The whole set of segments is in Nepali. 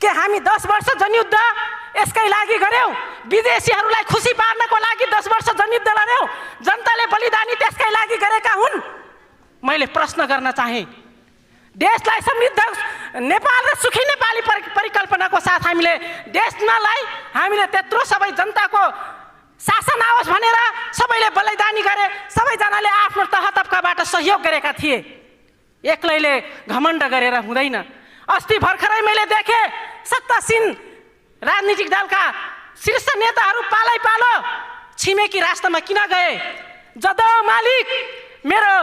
के हामी 10 वर्ष जनयुद्ध यसकै लागि गर्यौं? विदेशीहरूलाई खुसी पार्नको लागि 10 वर्ष जनयुद्ध लड्यौं? जनताले बलिदानी त्यसकै लागि गरेका हुन्? मैले प्रश्न गर्न चाहे। देशलाई समृद्ध नेपाल र सुखी नेपाली परिकल्पनाको साथ हामीले देशलाई हामीले त्यत्रो सबै जनताको शासन आओस् भनेर सबैले बलिदानी गरे। सबैजनाले आफ्नो तह तबकाबाट सहयोग गरेका थिए। एक्लैले घमण्ड गरेर हुँदैन। अस्ति भर्खरै मैले देखे सत्तासीन राजनीतिक दलका शीर्ष नेताहरू पालै पालो छिमेकी राष्ट्रमा किन गए? जदो मालिक मेरो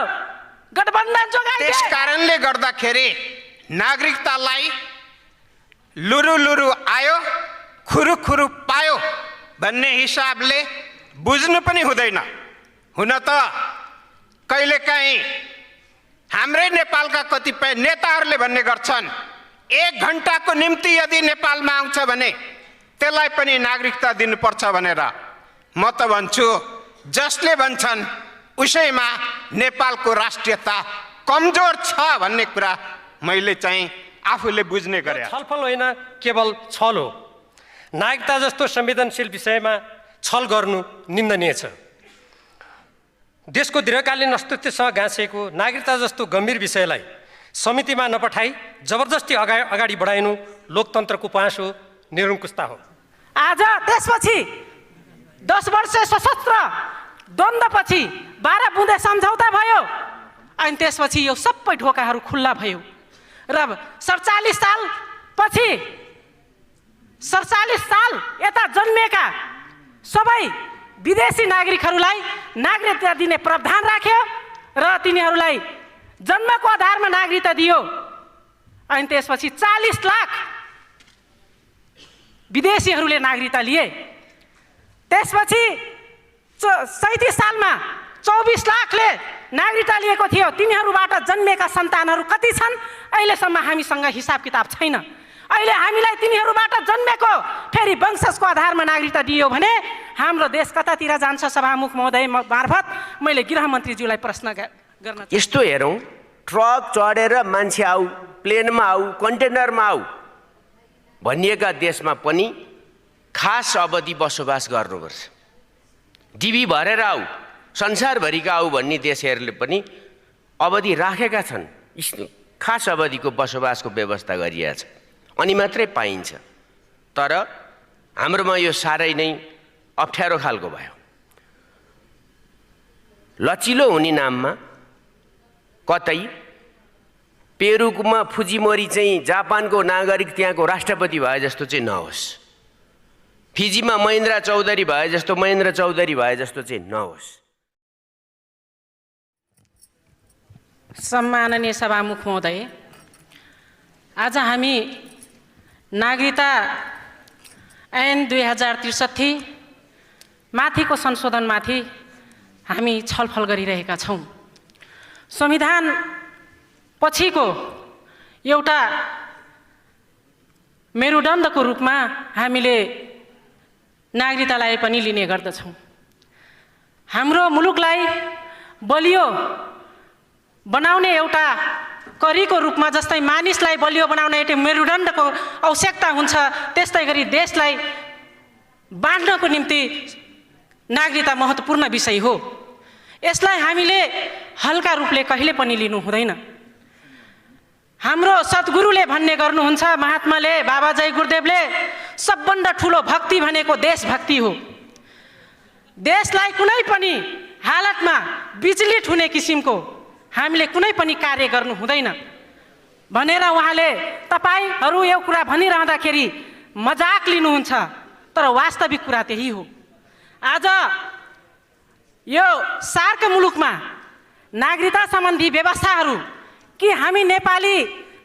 गठबन्धन जोगाए। त्यस कारणले गर्दाखेरि नागरिकतालाई लुरु लुरु आयो खुरु खुरु पायो भन्ने हिसाबले बुझ्नु पनि हुँदैन। हुन त कहिलेकाहीँ हाम्रै नेपालका कतिपय नेताहरूले भन्ने गर्छन् 1 घण्टाको निम्ति यदि नेपालमा आउँछ भने त्यसलाई पनि नागरिकता दिनुपर्छ भनेर। म त भन्छु जसले भन्छन् उसैमा नेपालको राष्ट्रियता कमजोर छ भन्ने कुरा मैले चाहिँ आफूले बुझ्ने गरे। छलफल होइन, केवल छल हो। नागरिकता जस्तो संवेदनशील विषयमा छल गर्नु निन्दनीय छ। देशको दीर्घकालीन अस्तित्वसँग गाँसिएको नागरिकता जस्तो गम्भीर विषयलाई समितिमा नपठाई जबरजस्ती अगाडि बढाइनु लोकतन्त्रको उपहास हो, निरङ्कुशता हो। आज त्यसपछि 10 वर्ष सशस्त्र द्वन्द्वपछि 12 बुँदे सम्झौता भयो अनि त्यसपछि यो सबै ढोकाहरू खुल्ला भयो र 47 साल पछि 47 साल यता जन्मेका सबै विदेशी नागरिकहरूलाई नागरिकता दिने प्रावधान राख्यो र तिनीहरूलाई जन्मको आधारमा नागरिकता दियो। अनि त्यसपछि 40 लाख विदेशीहरूले नागरिकता लिए। त्यसपछि 37 सालमा 24 लाखले नागरिकता लिएको थियो। तिनीहरूबाट जन्मेका सन्तानहरू कति छन्? अहिलेसम्म हामीसँग हिसाब किताब छैन। अहिले हामीलाई तिनीहरूबाट जन्मेको फेरि वंशजको आधारमा नागरिकता दियो भने हाम्रो देश कतातिर जान्छ? सभामुख महोदय मार्फत मैले गृहमन्त्रीज्यूलाई प्रश्न गर्न यस्तो हेरौँ, ट्रक चढेर मान्छे आऊ, प्लेनमा आऊ, कन्टेनरमा आऊ भनिएका देशमा पनि खास अवधि बसोबास गर्नुपर्छ। डिबी भरेर आऊ, संसारभरिका आऊ भन्ने देशहरूले पनि अवधि राखेका छन्। खास अवधिको बसोबासको व्यवस्था गरिएको छ अनि मात्रै पाइन्छ। तर हाम्रोमा यो साह्रै नै अप्ठ्यारो खालको भयो। लचिलो हुने नाममा कतै पेरुमा फुजिमोरी चाहिँ जापानको नागरिक त्यहाँको राष्ट्रपति भए जस्तो चाहिँ नहोस्, फिजीमा महेन्द्र चौधरी भए जस्तो महेन्द्र चौधरी भए जस्तो चाहिँ नहोस्। सम्माननीय सभामुख महोदय, आज हामी नागरिकता ऐन 2063 माथिको संशोधनमाथि हामी छलफल गरिरहेका छौँ। संविधान पछिको एउटा मेरुदण्डको रूपमा हामीले नागरिकतालाई पनि लिने गर्दछौँ। हाम्रो मुलुकलाई बलियो बनाउने एउटा करीको रूपमा जस्तै मानिसलाई बलियो बनाउने एउटा मेरुदण्डको आवश्यकता हुन्छ, त्यस्तै गरी देशलाई बाँड्नको निम्ति नागरिकता महत्त्वपूर्ण विषय हो। यसलाई हामीले हल्का रूपले कहिले पनि लिनु हुँदैन। हाम्रो सद्गुरुले भन्ने गर्नुहुन्छ, महात्माले, बाबा जय गुरुदेवले, सबभन्दा ठुलो भक्ति भनेको देशभक्ति हो। देशलाई कुनै पनि हालतमा विचलित हुने किसिमको हामीले कुनै पनि कार्य गर्नु हुँदैन भनेर उहाँले तपाईहरू यो कुरा भनिरहँदाखेरि मजाक लिनुहुन्छ, तर वास्तविक कुरा त्यही हो। आज यो सार्क मुलुकमा नागरिकता सम्बन्धी व्यवस्थाहरू कि हामी नेपाली,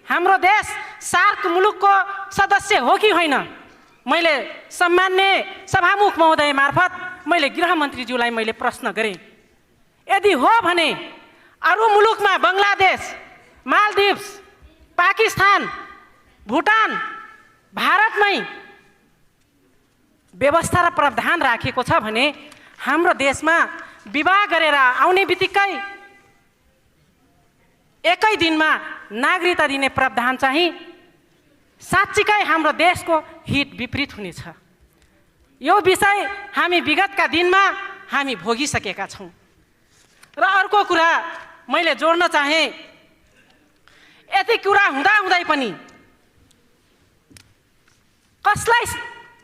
हाम्रो देश सार्क मुलुकको सदस्य हो कि होइन? मैले सम्मान्य सभामुख महोदय मार्फत मैले गृहमन्त्रीज्यूलाई मैले प्रश्न गरेँ। यदि हो भने अरू मुलुकमा बङ्गलादेश, मालदिभ्स, पाकिस्तान, भुटान, भारतमै व्यवस्था र प्रावधान राखेको छ भने हाम्रो देशमा विवाह गरेर आउने बित्तिकै एकै दिनमा नागरिकता दिने प्रावधान चाहिँ साँच्चीकै हाम्रो देशको हित विपरीत हुनेछ। यो विषय हामी विगतका दिनमा हामी भोगिसकेका छौँ। र अर्को कुरा मैले जोड्न चाहेँ, यति कुरा हुँदाहुँदै पनि कसलाई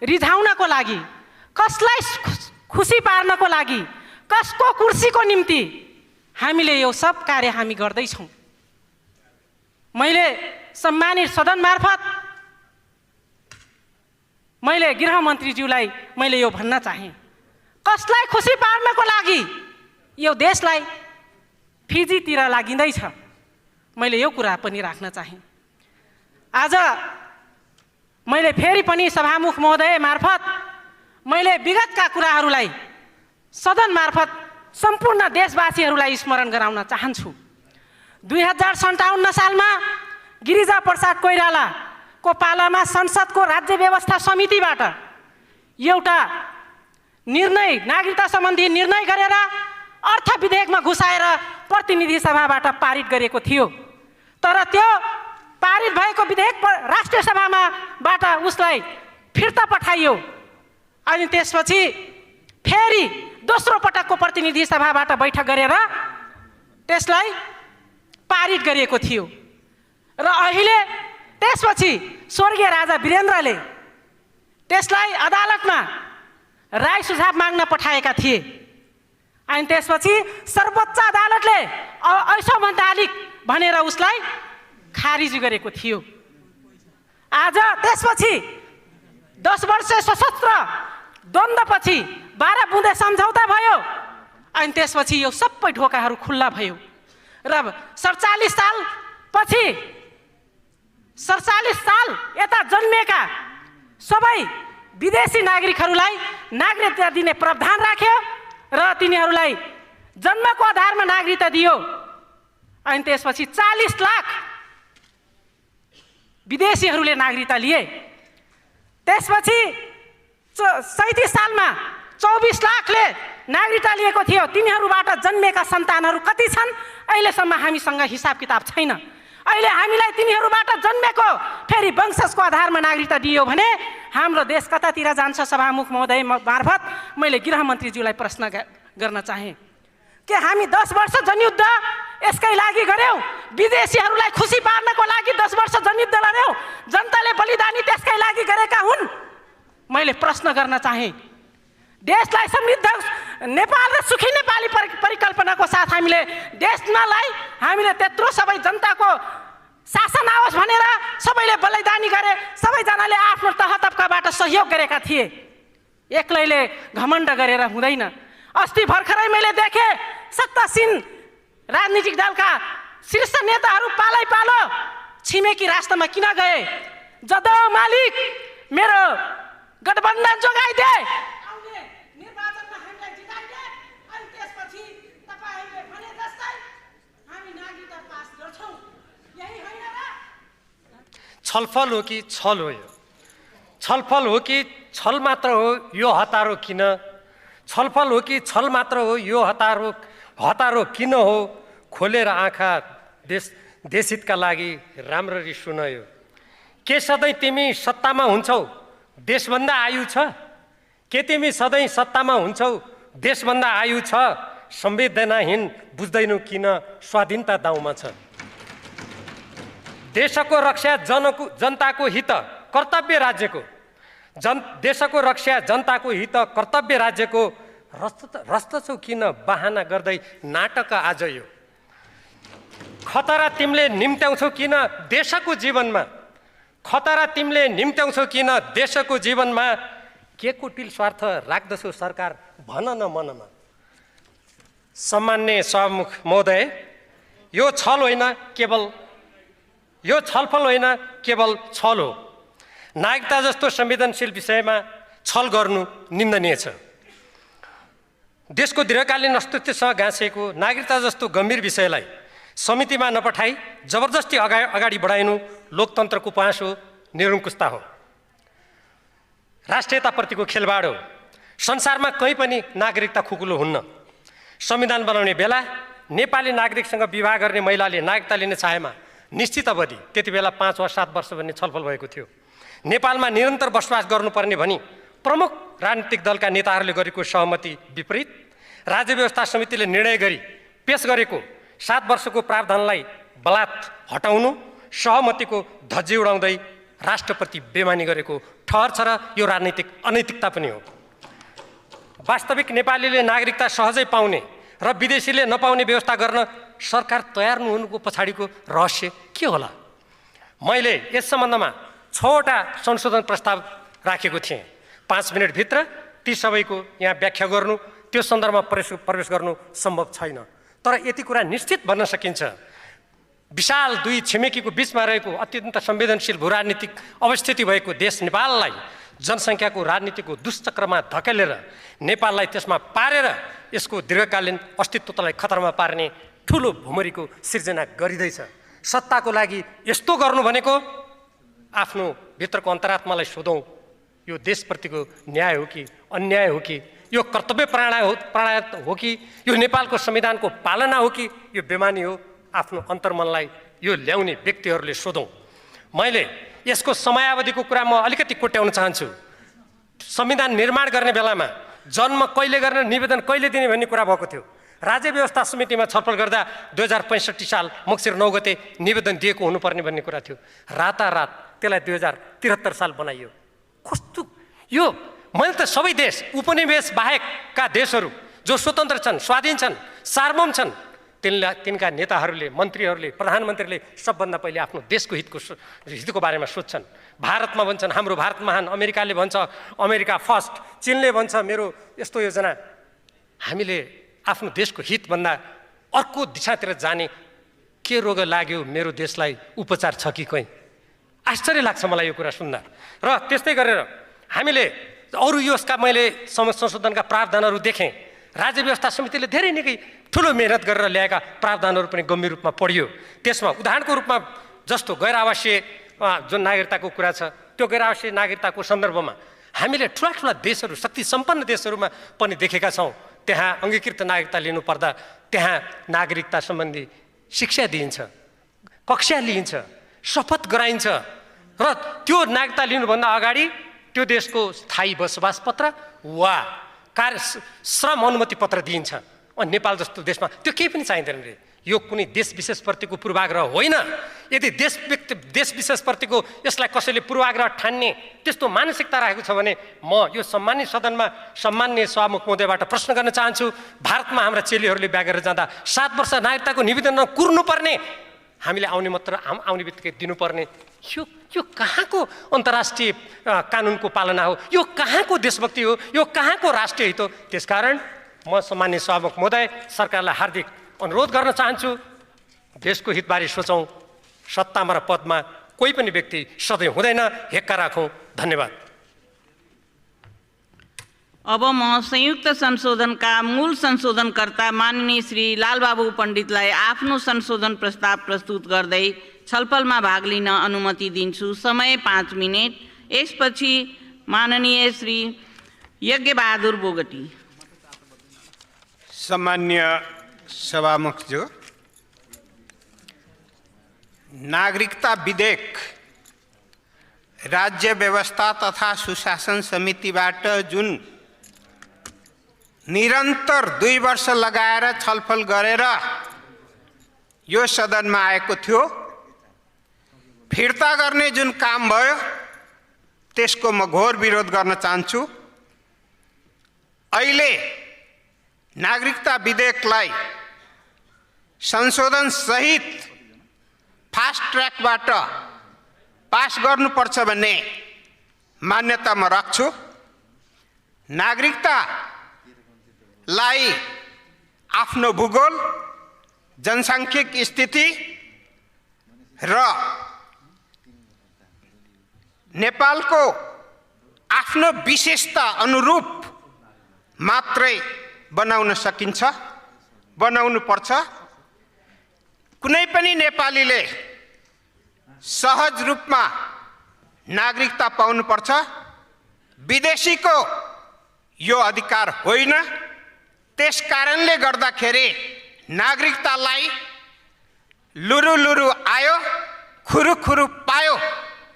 रिझाउनको लागि, कसलाई खुसी पार्नको लागि, कसको कुर्सीको निम्ति हामीले यो सब कार्य हामी गर्दैछौँ। मैले सम्मानित सदन मार्फत मैले गृहमन्त्रीज्यूलाई मैले यो भन्न चाहेँ, कसलाई खुसी पार्नको लागि यो देशलाई फिजीतिर लागिँदैछ, मैले यो कुरा पनि राख्न चाहेँ। आज मैले फेरि पनि सभामुख महोदय मार्फत मैले विगतका कुराहरूलाई सदन मार्फत सम्पूर्ण देशवासीहरूलाई स्मरण गराउन चाहन्छु। 2057 सालमा गिरिजा प्रसाद कोइरालाको पालामा संसदको राज्य व्यवस्था समितिबाट एउटा निर्णय, नागरिकता सम्बन्धी निर्णय गरेर अर्थ विधेयकमा घुसाएर प्रतिनिधि सभाबाट पारित गरेको थियो। तर त्यो पारित भएको विधेयक राष्ट्रिय सभामाबाट उसलाई फिर्ता पठाइयो। अनि त्यसपछि फेरि दोस्रो पटकको प्रतिनिधि सभाबाट बैठक गरेर त्यसलाई पारित गरिएको थियो। र अहिले त्यसपछि स्वर्गीय राजा वीरेन्द्रले त्यसलाई अदालतमा राय सुझाव माग्न पठाएका थिए। अनि त्यसपछि सर्वोच्च अदालतले असंवैधानिक भनेर उसलाई खारिज गरेको थियो। आज त्यसपछि 10 वर्ष सशस्त्र द्वन्द्वपछि 12 बुँदे सम्झौता भयो। अनि त्यसपछि यो सबै ढोकाहरू खुल्ला भयो र 47 साल यता जन्मेका सबै विदेशी नागरिकहरूलाई नागरिकता दिने प्रावधान राख्यो र तिनीहरूलाई जन्मको आधारमा नागरिकता दियो। अनि त्यसपछि 40 लाख विदेशीहरूले नागरिकता लिए। त्यसपछि 37 सालमा 24 लाखले नागरिकता लिएको थियो। तिनीहरूबाट जन्मेका सन्तानहरू कति छन् अहिलेसम्म हामीसँग हिसाब किताब छैन। अहिले हामीलाई तिनीहरूबाट जन्मेको फेरि वंशजको आधारमा नागरिकता दियो भने हाम्रो देश कतातिर जान्छ? सभामुख महोदय मार्फत मैले गृहमन्त्रीज्यूलाई प्रश्न गर्न चाहेँ कि हामी 10 वर्ष जनयुद्ध यसकै लागि गऱ्यौँ, विदेशीहरूलाई खुसी पार्नको लागि 10 वर्ष जनयुद्ध लड्यौँ, जनताले बलिदानी त्यसकै लागि गरेका हुन्। मैले प्रश्न गर्न चाहेँ, देशलाई समृद्ध नेपाल र सुखी नेपाली परिकल्पनाको साथ हामीले देशलाई हामीले त्यत्रो सबै जनताको शासन आओस् भनेर सबैले बलिदानी गरे, सबैजनाले आफ्नो तह तबकाबाट सहयोग गरेका थिए। एक्लैले घमण्ड गरेर हुँदैन। अस्ति भर्खरै मैले देखेँ सत्तासीन राजनीतिक दलका शीर्ष नेताहरू पालै पालो छिमेकी राष्ट्रमा किन गए? जदो मालिक मेरो गठबन्धन जोगाइदे, निर्वाचनमा हामीलाई जिताइदे, अनि त्यसपछि तपाईहरुले भने जस्तै हामी नागरिकता पास गर्छौं। यही होइन र? छलफल हो कि छल हो? यो छलफल हो कि छल मात्र हो? यो हतारो किन? छलफल हो कि छल मात्र हो? यो हतारो किन हो? खोलेर आँखा देशहितका लागि राम्ररी सुन। यो के सधैँ तिमी सत्तामा हुन्छौ देशभन्दा आयु छ? के तिमी सधैँ सत्तामा हुन्छौ देशभन्दा आयु छ? संवेदनाहीन बुझ्दैनौ किन स्वाधीनता दाउमा छ? देशको रक्षा जनताको हित कर्तव्य राज्यको, देशको रक्षा जनताको हित कर्तव्य राज्यको रस्त छौ किन बहाना गर्दै नाटक आज? यो खतरा तिमीले निम्त्याउँछौ किन देशको जीवनमा? खतरा तिमीले निम्त्याउँछौ किन देशको जीवनमा? के कुटिल स्वार्थ राख्दछौ सरकार भन न मनमा? सम्मान्य सभामुख महोदय, यो छल होइन केवल, यो छलफल होइन केवल छल हो। नागरिकता जस्तो संवेदनशील विषयमा छल गर्नु निन्दनीय छ। देशको दीर्घकालीन अस्तित्वसँग गाँसिएको नागरिकता जस्तो गम्भीर विषयलाई समितिमा नपठाई जबरजस्ती अगाडि बढाइनु लोकतन्त्रको उपहास हो, निरङ्कुशता हो, राष्ट्रियताप्रतिको खेलबाड हो। संसारमा कहीँ पनि नागरिकता खुकुलो हुन्न। संविधान बनाउने बेला नेपाली नागरिकसँग विवाह गर्ने महिलाले नागरिकता लिने चाहेमा निश्चित अवधि त्यति बेला 5 वा 7 वर्ष भन्ने छलफल भएको थियो। नेपालमा निरन्तर बसोबास गर्नुपर्ने भनी प्रमुख राजनीतिक दलका नेताहरूले गरेको सहमति विपरीत राज्य व्यवस्था समितिले निर्णय गरी पेश गरेको 7 वर्षको प्रावधानलाई बलात् हटाउनु सहमतिको धज्जी उडाउँदै राष्ट्रप्रति बेमानी गरेको ठहर छ र यो राजनीतिक अनैतिकता पनि हो। वास्तविक नेपालीले नागरिकता सहजै पाउने र विदेशीले नपाउने व्यवस्था गर्न सरकार तयार नहुनुको पछाडिको रहस्य के होला? मैले यस सम्बन्धमा 6वटा संशोधन प्रस्ताव राखेको थिएँ। 5 मिनटभित्र ती सबैको यहाँ व्याख्या गर्नु, त्यो सन्दर्भमा प्रवेश गर्नु सम्भव छैन। तर यति कुरा निश्चित भन्न सकिन्छ, विशाल दुई छिमेकीको बिचमा रहेको अत्यन्त संवेदनशील भूराजनीतिक अवस्थिति भएको देश नेपाललाई जनसङ्ख्याको राजनीतिको दुष्चक्रमा धकेलेर नेपाललाई त्यसमा पारेर यसको दीर्घकालीन अस्तित्वलाई खतरामा पार्ने ठुलो भुमरीको सिर्जना गरिँदैछ। सत्ताको लागि यस्तो गर्नु भनेको आफ्नो भित्रको अन्तरात्मालाई सोधौँ, यो देशप्रतिको न्याय हो कि अन्याय हो कि, यो कर्तव्य प्राणायाम हो कि, यो नेपालको संविधानको पालना हो कि यो बेमानी हो? आफ्नो अन्तर्मनलाई यो ल्याउने व्यक्तिहरूले सोधौँ। मैले यसको समयावधिको कुरा म अलिकति कोट्याउन चाहन्छु। संविधान निर्माण गर्ने बेलामा जन्म कहिले गर्ने, निवेदन कहिले दिने भन्ने कुरा भएको थियो। राज्य व्यवस्था समितिमा छलफल गर्दा 2065 साल मङ्सिर 9 गते निवेदन दिएको हुनुपर्ने भन्ने कुरा थियो। रातारात त्यसलाई 2073 साल बनाइयो। कस्तो यो! मैले त सबै देश उपनिवेश बाहेकका देशहरू जो स्वतन्त्र छन्, स्वाधीन छन्, सार्वभौम छन्, तिनका नेताहरूले, मन्त्रीहरूले, प्रधानमन्त्रीले सबभन्दा पहिले आफ्नो देशको हितको बारेमा सोध्छन्। भारतमा भन्छन् हाम्रो भारत महान, अमेरिकाले भन्छ अमेरिका फर्स्ट, चीनले भन्छ मेरो यस्तो योजना। हामीले आफ्नो देशको हितभन्दा अर्को दिशातिर जाने के रोग लाग्यो मेरो देशलाई उपचार छ कि कहीँ? आश्चर्य लाग्छ मलाई यो कुरा सुन्दा। र त्यस्तै गरेर हामीले अरू यसका मैले संशोधनका प्रावधानहरू देखेँ। राज्य व्यवस्था समितिले धेरै निकै ठुलो मेहनत गरेर ल्याएका प्रावधानहरू पनि गम्भीर रूपमा पढियो। त्यसमा उदाहरणको रूपमा जस्तो गैर आवासीय जुन नागरिकताको कुरा छ, त्यो गैर आवासीय नागरिकताको सन्दर्भमा हामीले ठुला ठुला देशहरू, शक्ति सम्पन्न देशहरूमा पनि देखेका छौँ। त्यहाँ अङ्गीकृत नागरिकता लिनुपर्दा त्यहाँ नागरिकता सम्बन्धी शिक्षा दिइन्छ, कक्षा लिइन्छ, शपथ गराइन्छ र त्यो नागरिकता लिनुभन्दा अगाडि त्यो देशको स्थायी बसोबास पत्र वा श्रम अनुमति पत्र दिइन्छ। अनि नेपाल जस्तो देशमा त्यो केही पनि चाहिँदैन रे। यो कुनै देश विशेषप्रतिको पूर्वाग्रह होइन। यदि देश विशेषप्रतिको यसलाई कसैले पूर्वाग्रह ठान्ने त्यस्तो मानसिकता राखेको छ भने म यो सम्मानित सदनमा सम्माननीय सभामुख महोदयबाट प्रश्न गर्न चाहन्छु। भारतमा हाम्रा चेलीहरूले बिहा गरेर जाँदा 7 वर्ष नागरिकताको निवेदनमा कुर्नुपर्ने, हामीले आउने बित्तिकै दिनुपर्ने, यो कहाँको अन्तर्राष्ट्रिय कानुनको पालना हो? यो कहाँको देशभक्ति हो? यो कहाँको राष्ट्रिय हित हो? त्यसकारण म सम्माननीय सभामुख महोदय सरकारलाई हार्दिक अनुरोध गर्न चाहन्छु, देशको हितबारे सोचौँ। सत्तामा र पदमा कोही पनि व्यक्ति सधैँ हुँदैन, हेक्का राखौँ। धन्यवाद। अब म संयुक्त संशोधनका मूल संशोधनकर्ता माननीय श्री लालबाबु पण्डितलाई आफ्नो संशोधन प्रस्ताव प्रस्तुत गर्दै छलफलमा भाग लिन अनुमति दिन्छु। समय 5 मिनेट। यसपछि माननीय श्री यज्ञबहादुर बोगटी। सम्मान्य सभामुखज्यू, नागरिकता विधेयक राज्य व्यवस्था तथा सुशासन समितिबाट जुन निरन्तर 2 वर्ष लगाएर छलफल गरेर यो सदनमा आएको थियो, फिर्ता गर्ने जुन काम भयो त्यसको म घोर विरोध गर्न चाहन्छु। अहिले नागरिकता विधेयकलाई संशोधन सहित फास्ट ट्र्याकबाट पास गर्नुपर्छ भन्ने मान्यता म राख्छु। नागरिकतालाई आफ्नो भूगोल, जनसाङ्ख्यिक स्थिति र नेपालको आफ्नो विशेषता अनुरूप मात्रै बनाउन सकिन्छ, बनाउनु पर्छ। कुनै पनि नेपालीले सहज रूपमा नागरिकता पाउनु पर्छ। विदेशीको यो अधिकार होइन। त्यस कारणले गर्दाखेरि नागरिकतालाई लुरु लुरु आयो खुरु खुरु पायो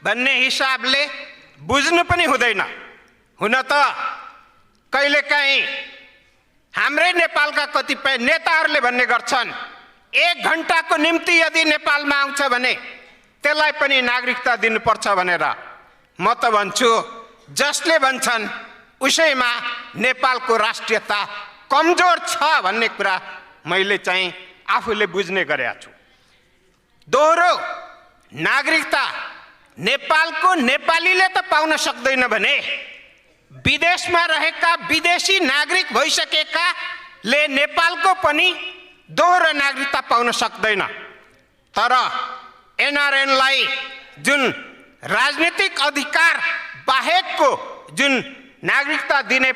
भन्ने हिसाबले बुझ्नु पनि हुँदैन। हुन त कहिलेकाहीँ हाम्रै नेपालका कतिपय नेताहरूले भन्ने गर्छन् 1 घण्टाको निम्ति यदि नेपालमा आउँछ भने त्यसलाई पनि नागरिकता दिनुपर्छ भनेर। म त भन्छु जसले भन्छन् उसैमा नेपालको राष्ट्रियता कमजोर छ भन्ने कुरा मैले चाहिँ आफूले बुझ्ने गरेको छु। दोहोरो नागरिकता नेपालको नेपालीले त पाउन सक्दैन भने विदेशमा रहेका विदेशी नागरिक भइसकेकाले नेपालको पनि दोहोरो नागरिकता पाउन सक्दैन। तर एनआरएनलाई जुन राजनीतिक अधिकार बाहेकको जुन नागरिकता दिने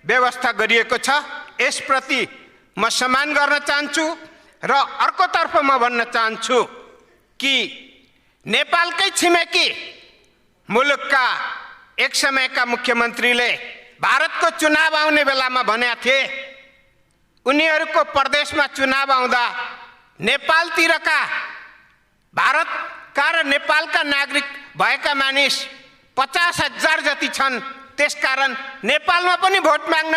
व्यवस्था गरिएको छ यसप्रति म सम्मान गर्न चाहन्छु। र अर्कोतर्फ म भन्न चाहन्छु कि नेपालकै छिमेकी मुलुकका एक समयका मुख्यमन्त्रीले भारतको चुनाव आउने बेलामा भनेका थिए उनीहरूको प्रदेशमा चुनाव आउँदा नेपालतिरका भारतका र नेपालका नागरिक भएका मानिस 50,000 जति छन्, त्यसकारण नेपालमा पनि भोट माग्न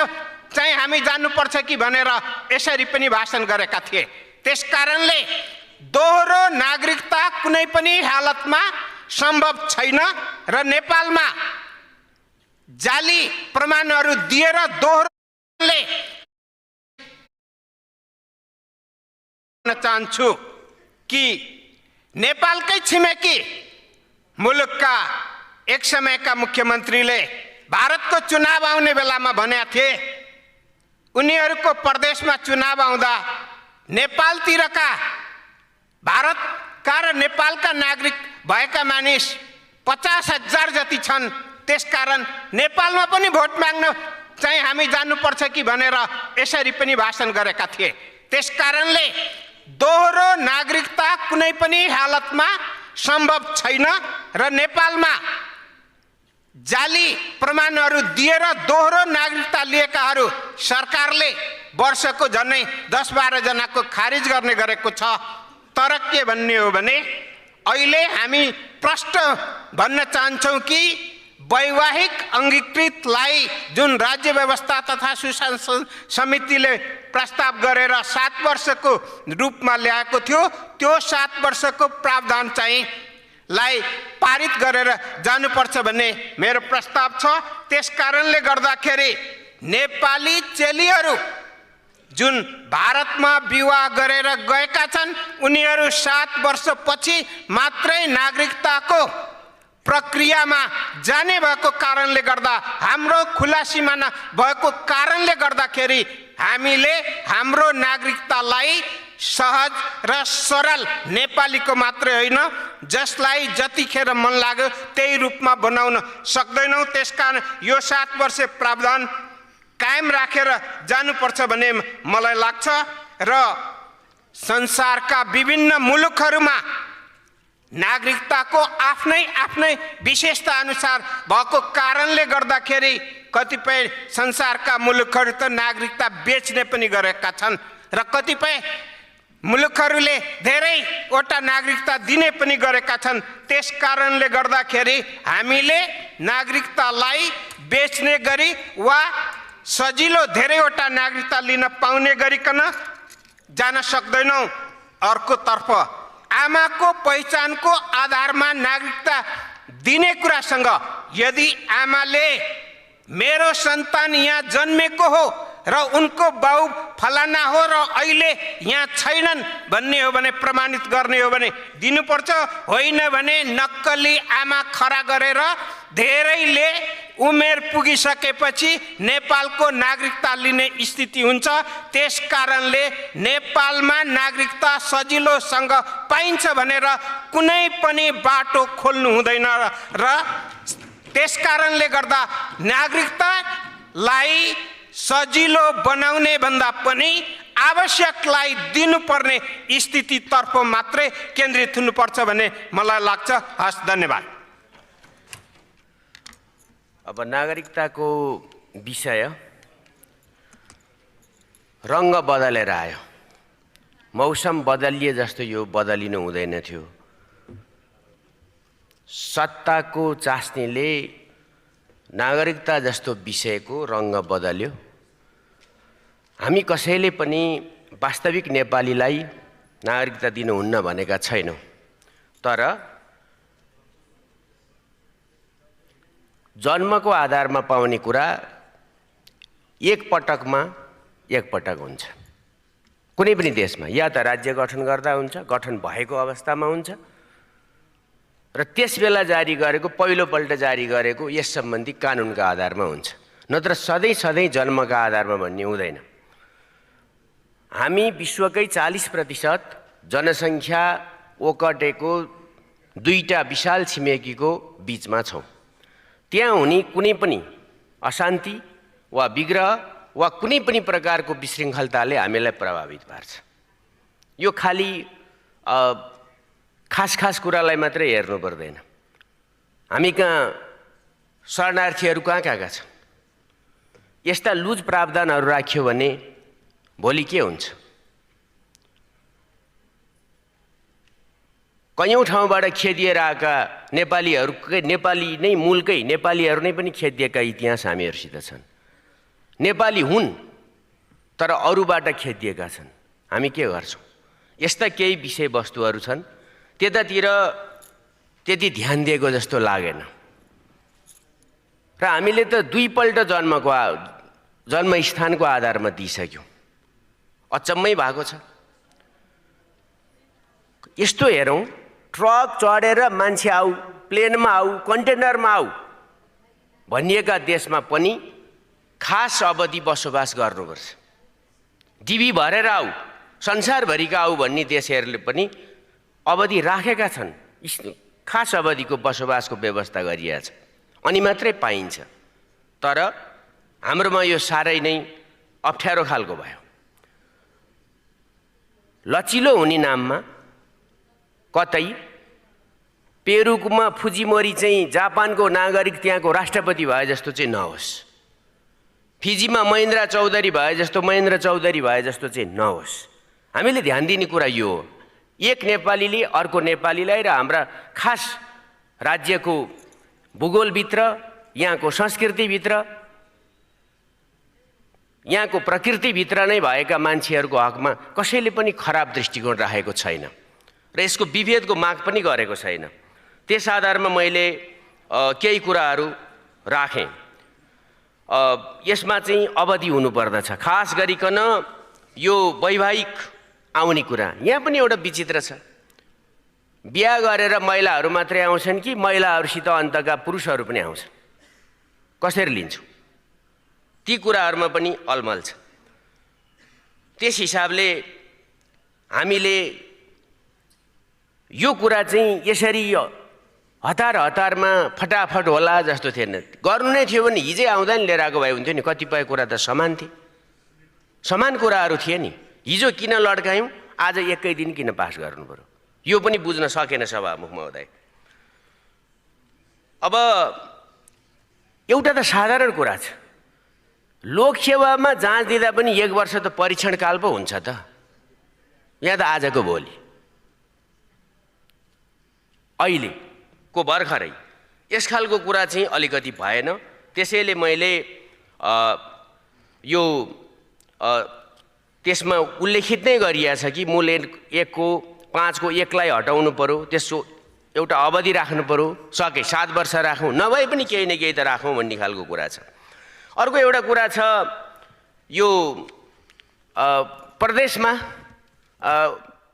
चाहिँ हामी जानुपर्छ कि भनेर यसरी पनि भाषण गरेका थिए। त्यसकारणले दोहोरो नागरिकता कुनै पनि हालतमा सम्भव छैन र नेपालमा जाली प्रमाणहरू दिएर दोहोरोले चाहन्छु कि नेपालकै छिमेकी मुलुकका एक समयका मुख्यमन्त्रीले भारतको चुनाव आउने बेलामा भनेका थिए उनीहरूको प्रदेशमा चुनाव आउँदा नेपालतिरका भारतका र नेपालका नागरिक भएका मानिस 50,000 जति छन्, त्यसकारण नेपालमा पनि भोट माग्न चाहिँ हामी जानुपर्छ कि भनेर यसरी पनि भाषण गरेका थिए। त्यसकारणले दोहोरो नागरिकता कुनै पनि हालतमा सम्भव छैन र नेपालमा जाली प्रमाणहरू दिएर दोहोरो नागरिकता लिएकाहरू सरकारले वर्षको झन्डै 10-12 जनाको खारिज गर्ने गरेको छ। तर के भन्ने हो भने अहिले हामी प्रश्न भन्न चाहन्छौँ कि वैवाहिक अङ्गीकृतलाई जुन राज्य व्यवस्था तथा सुशासन समितिले प्रस्ताव गरेर 7 वर्षको रूपमा ल्याएको थियो त्यो 7 वर्षको प्रावधान चाहिँ लाई पारित गरेर जानुपर्छ भन्ने मेरो प्रस्ताव छ। त्यसकारणले गर्दाखेरि नेपाली चेलीहरू जुन भारतमा विवाह गरेर गएका छन् उनीहरू 7 वर्षपछि मात्रै नागरिकताको प्रक्रियामा जाने भएको कारणले गर्दा हाम्रो खुला सिमाना भएको कारणले गर्दाखेरि हामीले हाम्रो नागरिकतालाई सहज र सरल नेपालीको मात्रै होइन जसलाई जतिखेर मन लाग्यो त्यही रूपमा बनाउन सक्दैनौँ। त्यसकारण यो 7 वर्ष प्रावधान कायम राखेर जानुपर्छ भन्ने मलाई लाग्छ र संसारका विभिन्न मुलुकहरूमा नागरिकताको आफ्नै आफ्नै विशेषता अनुसार भएको कारणले गर्दाखेरि कतिपय संसारका मुलुकहरू त नागरिकता बेच्ने पनि गरेका छन् र कतिपय मुलुकहरूले धेरैवटा नागरिकता दिने पनि गरेका छन्। त्यसकारणले गर्दाखेरि हामीले नागरिकतालाई बेच्ने गरी वा सजिलो धेरैवटा नागरिकता लिन पाउने गरिकन जान सक्दैनौँ। अर्कोतर्फ आमाको पहिचानको आधारमा नागरिकता दिने कुरासँग यदि आमाले मेरो सन्तान यहाँ जन्मेको हो र उनको बाउ फलाना हो र अहिले यहाँ छैनन् भन्ने हो भने प्रमाणित गर्ने हो भने दिनुपर्छ, होइन भने नक्कली आमा खडा गरेर धेरैले उमेर पुगिसकेपछि नेपालको नागरिकता लिने स्थिति हुन्छ। त्यसकारणले नेपालमा नागरिकता सजिलोसँग पाइन्छ भनेर कुनै पनि बाटो खोल्नु हुँदैन र त्यसकारणले गर्दा नागरिकतालाई सजिलो बनाउने भन्दा पनि आवश्यकलाई दिनुपर्ने स्थितितर्फ मात्रै केन्द्रित हुनुपर्छ भन्ने मलाई लाग्छ। हस्, धन्यवाद। अब नागरिकताको विषय रङ्ग बदलेर आयो। मौसम बदलिए जस्तो यो बदलिनु हुँदैन थियो। सत्ताको चास्नीले नागरिकता जस्तो विषयको रङ्ग बदल्यो। हामी कसैले पनि वास्तविक नेपालीलाई नागरिकता दिनुहुन्न भनेका छैनौँ, तर जन्मको आधारमा पाउने कुरा एक पटक हुन्छ। कुनै पनि देशमा या त राज्य गठन गर्दा हुन्छ, गठन भएको अवस्थामा हुन्छ, र त्यसबेला जारी गरेको पहिलोपल्ट जारी गरेको यस सम्बन्धी कानुनका आधारमा हुन्छ, नत्र सधैँ जन्मका आधारमा भन्ने हुँदैन। हामी विश्वकै 40% जनसङ्ख्या ओगटेको दुईटा विशाल छिमेकीको बिचमा छौँ। त्यहाँ हुने कुनै पनि अशान्ति वा विग्रह वा कुनै पनि प्रकारको विशृङ्खलताले हामीलाई प्रभावित पार्छ। यो खाली खास कुरालाई मात्रै हेर्नु पर्दैन। हामी कहाँ शरणार्थीहरू कहाँ छन्? यस्ता लुज प्रावधानहरू राख्यो भने भोलि के हुन्छ? कयौँ ठाउँबाट खेदिएर आएका नेपाली नै मूलकै नेपालीहरू नै पनि खेदिएका इतिहास हामीहरूसित छन्। नेपाली हुन् तर अरूबाट खेदिएका छन्। हामी के गर्छौँ? यस्ता केही विषयवस्तुहरू छन्, त्यतातिर त्यति ध्यान दिएको जस्तो लागेन। र हामीले त दुईपल्ट जन्मस्थानको आधारमा दिइसक्यौँ। अचम्मै भएको छ। यस्तो हेरौँ, ट्रक चढेर मान्छे आऊ, प्लेनमा आऊ, कन्टेनरमा आऊ भनिएका देशमा पनि खास अवधि बसोबास गर्नुपर्छ। डिबी भरेर आऊ, संसारभरिका आऊ भन्ने देशहरूले पनि अवधि राखेका छन्। खास अवधिको बसोबासको व्यवस्था गरिएको छ, अनि मात्रै पाइन्छ। तर हाम्रोमा यो साह्रै नै अप्ठ्यारो खालको भयो। लचिलो हुने नाममा कतै पेरुमा फुजिमोरी चाहिँ जापानको नागरिक त्यहाँको राष्ट्रपति भए जस्तो चाहिँ नहोस्, फिजीमा महेन्द्र चौधरी भए जस्तो महेन्द्र चौधरी भए जस्तो चाहिँ नहोस्। हामीले ध्यान दिने कुरा यो हो, एक नेपालीले अर्को नेपालीलाई र हाम्रा खास राज्यको भूगोलभित्र, यहाँको संस्कृतिभित्र, यहाँको प्रकृतिभित्र नै भएका मान्छेहरूको हकमा कसैले पनि खराब दृष्टिकोण राखेको छैन र यसको विभेदको माग पनि गरेको छैन। त्यस आधारमा मैले केही कुराहरू राखेँ। यसमा चाहिँ अवधि हुनुपर्दछ, खास गरिकन यो वैवाहिक आउने कुरा। यहाँ पनि एउटा विचित्र छ, बिहा गरेर महिलाहरू मात्रै आउँछन् कि महिलाहरूसित अन्तका पुरुषहरू पनि आउँछन्? कसरी लिन्छौँ? ती कुराहरूमा पनि अलमल छ। त्यस हिसाबले हामीले यो कुरा चाहिँ यसरी हतारमा फटाफट होला जस्तो थिएन। गर्नु नै थियो भने हिजै आउँदा नि लिएर आएको भए हुन्थ्यो नि। कतिपय कुरा त समान थिए, समान कुराहरू थिए नि। हिजो किन लड्कायौँ, आज एकै दिन किन पास गर्नु पर्यो? यो पनि बुझ्न सकेन सभामुख महोदय। अब एउटा त साधारण कुरा छ, लोकसेवामा जाँच दिँदा पनि 1 वर्ष त परीक्षण काल पो हुन्छ त। यहाँ त आजको भोलि, अहिलेको भर्खरै यस खालको कुरा चाहिँ अलिकति भएन। त्यसैले मैले यो त्यसमा उल्लेखित नै गरिएको छ कि मूल 1 को 5 को 1 लाई हटाउनु पर्यो, त्यसको एउटा अवधि राख्नु पर्यो, सके 7 वर्ष राखौँ, नभए पनि केही न केही त राखौँ भन्ने खालको कुरा छ। अर्को एउटा कुरा छ, यो प्रदेशमा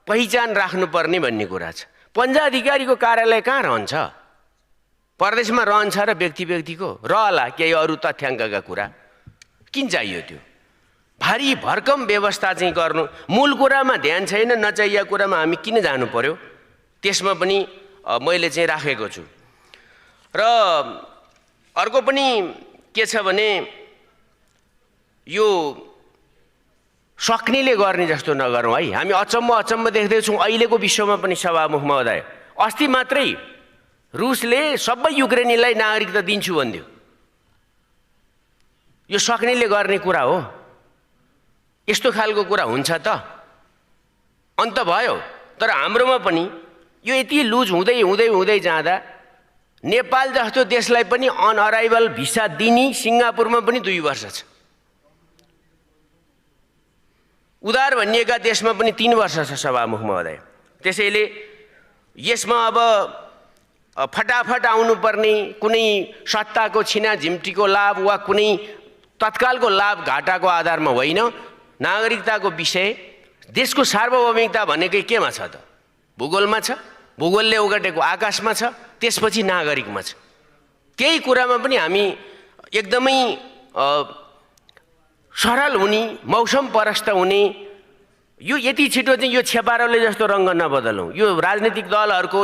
पहिचान राख्नुपर्ने भन्ने कुरा छ। पञ्चाधिकारीको कार्यालय कहाँ रहन्छ? प्रदेशमा रहन्छ र व्यक्तिको रहला केही अरू तथ्याङ्कका कुरा। किन चाहियो त्यो? भारी भरकम व्यवस्था चाहिँ गर्नु, मूल कुरामा ध्यान छैन, नचाहिएको कुरामा हामी किन जानु पर्यो? त्यसमा पनि मैले चाहिँ राखेको छु। र अर्को पनि के छ भने, यो सक्नेले गर्ने जस्तो नगरौँ है। हामी अचम्म देख्दैछौँ अहिलेको विश्वमा पनि सभामुख महोदय। अस्ति मात्रै रुसले सबै युक्रेनीलाई नागरिकता दिन्छु भन्थ्यो। यो सक्नेले गर्ने कुरा हो? यस्तो खालको कुरा हुन्छ त? अन्त भयो। तर हाम्रोमा पनि यो यति लुज हुँदै हुँदै हुँदै जाँदा नेपाल जस्तो देशलाई पनि अनअराइभल भिसा दिने सिङ्गापुरमा पनि 2 वर्ष छ। उदार भनिएका देशमा पनि 3 वर्ष छ सभामुख महोदय। त्यसैले यसमा अब फटाफट आउनुपर्ने कुनै सत्ताको छिना झिम्टीको लाभ वा कुनै तत्कालको लाभ घाटाको आधारमा होइन। नागरिकताको विषय देशको सार्वभौमिकता भनेकै केमा छ त? भूगोलमा छ। भूगोलले ओगटेको आकाशमा छ। त्यसपछि नागरिकमा छ। केही कुरामा पनि हामी एकदमै सरल हुने, मौसम परस्त हुने, यो यति छिटो चाहिँ यो छेपारोले जस्तो रङ्ग नबदलौँ। यो राजनीतिक दलहरूको